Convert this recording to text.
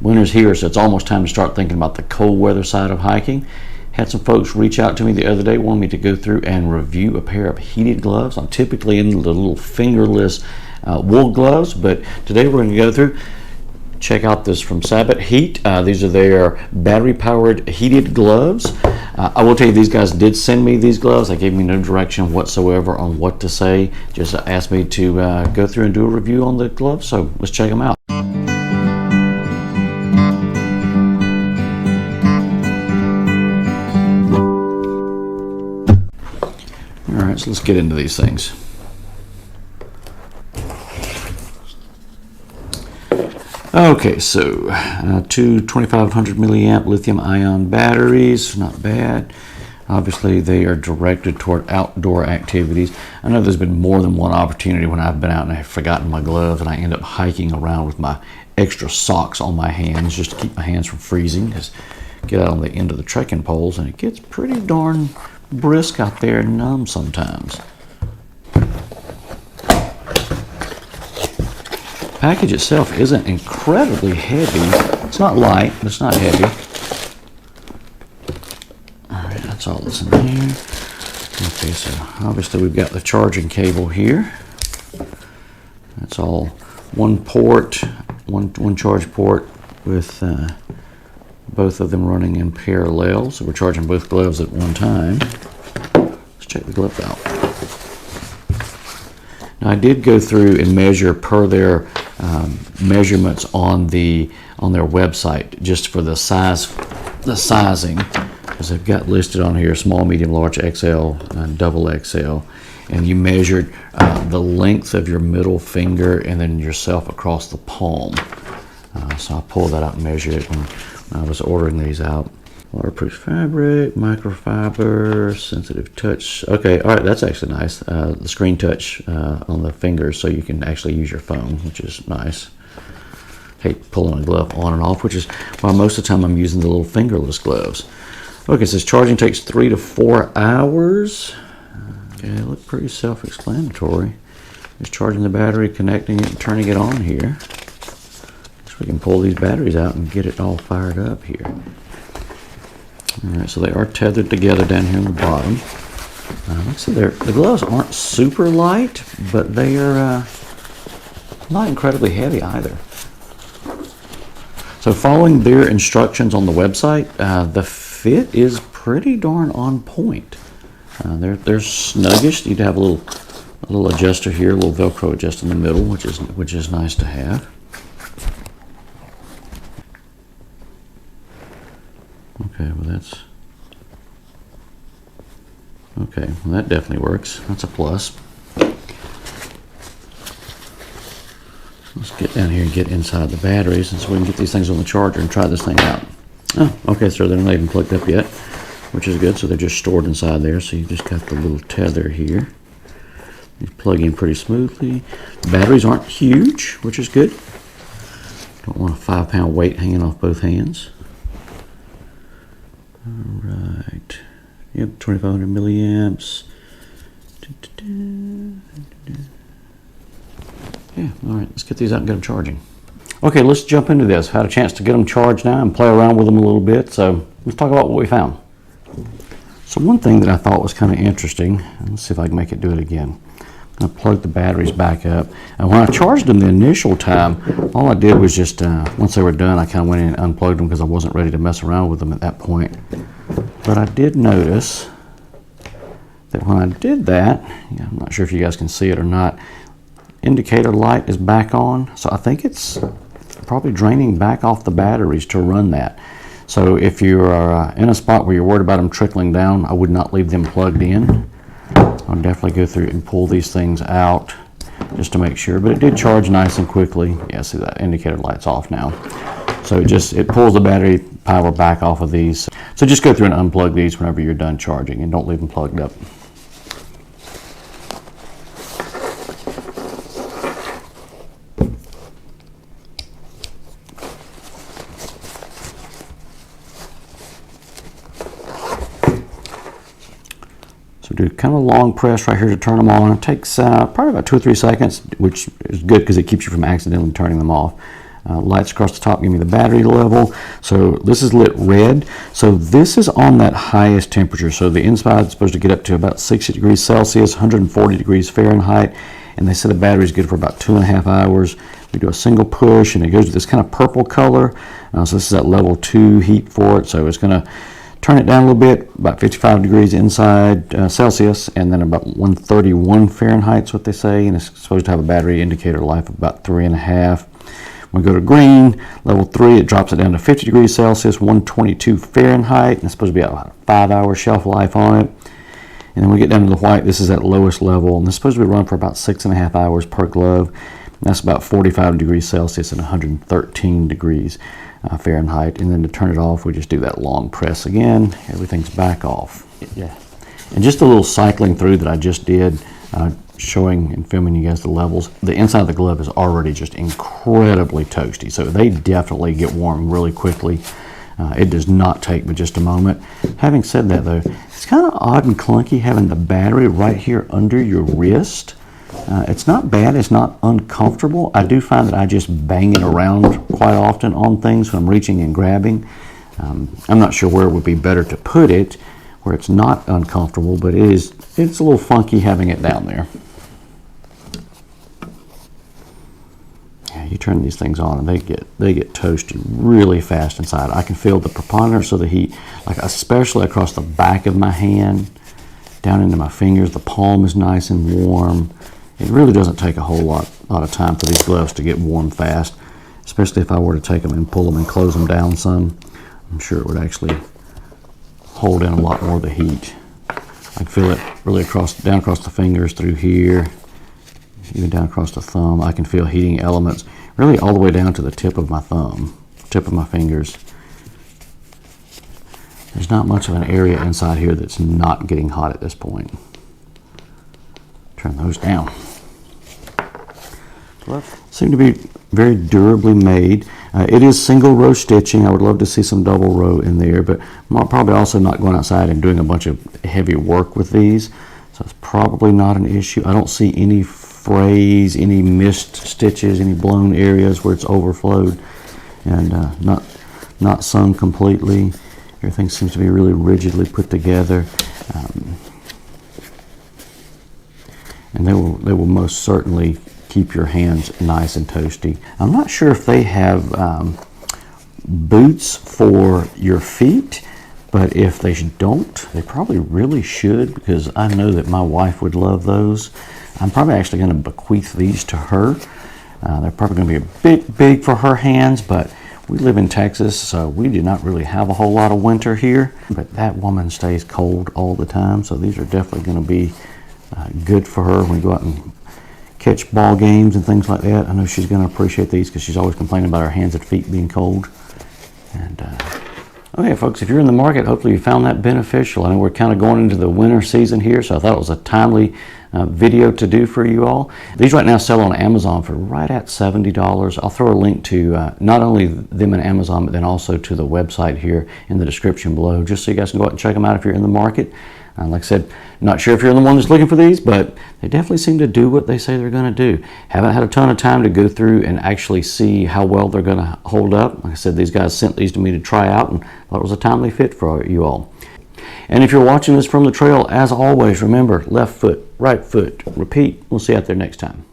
Winter's here, so it's almost time to start thinking about the cold weather side of hiking. Had some folks reach out to me the other day, wanted me to go through and review a pair of heated gloves. I'm typically into the little fingerless wool gloves, but today we're going to go through, check out this from Sabot Heat. These are their battery-powered heated gloves. I will tell you, these guys did send me these gloves. They gave me no direction whatsoever on what to say. Just asked me to go through and do a review on the gloves, so let's check them out. All right, so let's get into these things. Okay, so two 2500 milliamp lithium ion batteries, not bad. Obviously they are directed toward outdoor activities. I know there's been more than one opportunity when I've been out and I've forgotten my gloves and I end up hiking around with my extra socks on my hands just to keep my hands from freezing. Just get out on the end of the trekking poles and it gets pretty darn brisk out there and numb sometimes. The package itself isn't incredibly heavy. It's not light, but it's not heavy. Alright, that's all that's in here. Okay, so obviously we've got the charging cable here. That's all one port, one charge port with both of them running in parallel. So we're charging both gloves at one time. Let's check the glove out. Now I did go through and measure per their measurements on their website, just for the sizing, because they've got listed on here small, medium, large, XL, and double XL, and you measured the length of your middle finger and then yourself across the palm. So I pulled that out and measured it when I was ordering these out. Waterproof fabric, microfiber, sensitive touch. Okay, all right, that's actually nice. The screen touch on the fingers, so you can actually use your phone, which is nice. Hate pulling a glove on and off, which is why most of the time I'm using the little fingerless gloves. Okay, it says charging takes 3 to 4 hours. Okay, they look pretty self-explanatory. Just charging the battery, connecting it, and turning it on here. So we can pull these batteries out and get it all fired up here. Alright, so they are tethered together down here on the bottom. Like I said, the gloves aren't super light, but they are not incredibly heavy either. So following their instructions on the website, the fit is pretty darn on point. They're snuggish. You need to have a little adjuster here, a little Velcro adjuster in the middle, which is nice to have. Okay, well that definitely works. That's a plus. Let's get down here and get inside the batteries, and so we can get these things on the charger and try this thing out. Oh, okay, so they're not even plugged up yet, which is good. So they're just stored inside there. So you just got the little tether here. You plug in pretty smoothly. The batteries aren't huge, which is good. Don't want a 5-pound weight hanging off both hands. All right. Yep, 2500 milliamps. Yeah, all right, let's get these out and get them charging. Okay, let's jump into this. I've had a chance to get them charged now and play around with them a little bit, so let's talk about what we found. So one thing that I thought was kind of interesting, let's see if I can make it do it again. I plugged the batteries back up, and when I charged them the initial time, all I did was just, once they were done, I kind of went in and unplugged them because I wasn't ready to mess around with them at that point. But I did notice that when I did that, I'm not sure if you guys can see it or not, indicator light is back on, so I think it's probably draining back off the batteries to run that. So if you're in a spot where you're worried about them trickling down, I would not leave them plugged in. I'll definitely go through and pull these things out just to make sure, but it did charge nice and quickly. Yeah, see that indicator light's off now. So it pulls the battery power back off of these. So just go through and unplug these whenever you're done charging and don't leave them plugged up. So do kind of a long press right here to turn them on. It takes probably about 2 or 3 seconds, which is good because it keeps you from accidentally turning them off. Lights across the top give me the battery level. So this is lit red. So this is on that highest temperature. So the inside is supposed to get up to about 60 degrees Celsius, 140 degrees Fahrenheit. And they said the battery is good for about 2.5 hours. We do a single push and it goes to this kind of purple color. So this is at level 2 heat for it. So it's going to turn it down a little bit, about 55 degrees inside Celsius, and then about 131 Fahrenheit is what they say. And it's supposed to have a battery indicator life of about 3.5. When we go to green, level 3, it drops it down to 50 degrees Celsius, 122 Fahrenheit, and it's supposed to be about a 5-hour shelf life on it. And then we get down to the white, this is at lowest level, and it's supposed to be run for about 6.5 hours per glove. And that's about 45 degrees Celsius and 113 degrees Fahrenheit. And then to turn it off, we just do that long press again. Everything's back off. Yeah. And just a little cycling through that I just did, showing and filming you guys the levels. The inside of the glove is already just incredibly toasty, so they definitely get warm really quickly. It does not take but just a moment. Having said that though, it's kind of odd and clunky having the battery right here under your wrist. It's not bad, it's not uncomfortable. I do find that I just bang it around quite often on things when I'm reaching and grabbing. I'm not sure where it would be better to put it, where it's not uncomfortable, but it's a little funky having it down there. Yeah, you turn these things on and they get toasted really fast inside. I can feel the preponderance of the heat, like especially across the back of my hand, down into my fingers. The palm is nice and warm. It really doesn't take a whole lot of time for these gloves to get warm fast, especially if I were to take them and pull them and close them down some. I'm sure it would actually hold in a lot more of the heat. I can feel it really down across the fingers, through here, even down across the thumb. I can feel heating elements really all the way down to the tip of my thumb, tip of my fingers. There's not much of an area inside here that's not getting hot at this point. Turn those down. Seem to be very durably made. It is single row stitching. I would love to see some double row in there, but I'm probably also not going outside and doing a bunch of heavy work with these, so it's probably not an issue. I don't see any frays, any missed stitches, any blown areas where it's overflowed and not sewn completely. Everything seems to be really rigidly put together. And they will most certainly keep your hands nice and toasty. I'm not sure if they have boots for your feet, but if they don't, they probably really should, because I know that my wife would love those. I'm probably actually going to bequeath these to her. They're probably going to be a bit big for her hands, but we live in Texas, so we do not really have a whole lot of winter here, but that woman stays cold all the time, so these are definitely going to be good for her when we go out and catch ball games and things like that. I know she's going to appreciate these because she's always complaining about her hands and feet being cold. And okay, folks, if you're in the market, hopefully you found that beneficial. I know we're kind of going into the winter season here, so I thought it was a timely video to do for you all. These right now sell on Amazon for right at $70. I'll throw a link to not only them and Amazon, but then also to the website here in the description below, just so you guys can go out and check them out if you're in the market. Like I said, not sure if you're the one that's looking for these, but they definitely seem to do what they say they're going to do. Haven't had a ton of time to go through and actually see how well they're going to hold up. Like I said, these guys sent these to me to try out and thought it was a timely fit for you all. And if you're watching this from the trail, as always, remember, left foot, right foot. Repeat. We'll see you out there next time.